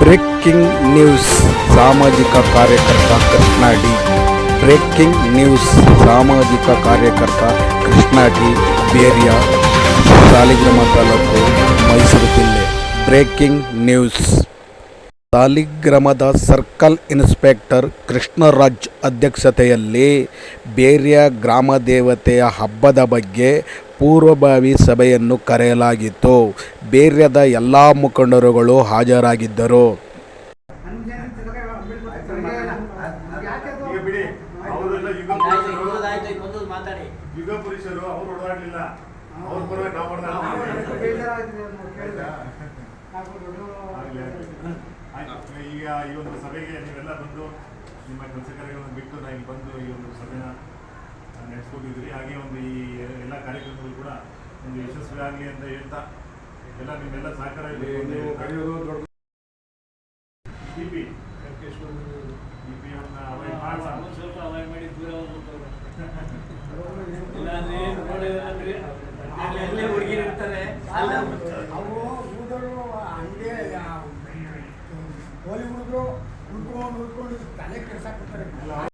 Breaking news ಸಾಮಾಜಿಕ ಕಾರ್ಯಕರ್ತ Krishna D. Breaking news ಸಾಮಾಜಿಕ ಕಾರ್ಯಕರ್ತ ಕೃಷ್ಣ ಡಿ. ಬೇರಿಯ, ಸಾಲಿಗ್ರಾಮ ತಾಲೂಕು, ಮೈಸೂರು ಜಿಲ್ಲೆ. Breaking news. ಸಾಲಿಗ್ರಾಮದ ಸರ್ಕಲ್ ಇನ್ಸ್ಪೆಕ್ಟರ್ ಕೃಷ್ಣರಾಜ್ ಅಧ್ಯಕ್ಷತೆಯಲ್ಲಿ ಬೇರಿಯ ಗ್ರಾಮದೇವತೆಯ ಹಬ್ಬದ ಬಗ್ಗೆ ಪೂರ್ವಭಾವಿ ಸಭೆಯನ್ನು ಕರೆಯಲಾಗಿತ್ತು. ಬೇರ್ಯದ ಎಲ್ಲ ಮುಖಂಡರುಗಳು ಹಾಜರಾಗಿದ್ದರು. ಈಗ ಈ ಒಂದು ಸಭೆಗೆ ನೀವೆಲ್ಲ ಬಂದು ನಿಮ್ಮ ಕೆಲಸ ಕಾರ್ಯಗಳನ್ನು ಬಿಟ್ಟು ನಾನು ಇಲ್ಲಿ ಬಂದು ಈ ಒಂದು ಸಭೆನ ನಡೆಸ್ಕೊಂಡಿದ್ದೀರಿ. ಹಾಗೆ ಒಂದು ಈ ಎಲ್ಲ ಕಾರ್ಯಕ್ರಮಗಳು ಕೂಡ ಒಂದು ಯಶಸ್ವಿ ಆಗಲಿ ಅಂತ ಹೇಳ್ತಾ ಎಲ್ಲ ನಿಮ್ಮೆಲ್ಲ ಸಹಕಾರ ಹುಡುಗರು ತಲೆ ಕೆಡ್ಸಾಕ್ಬಿಡ್ತಾರೆ.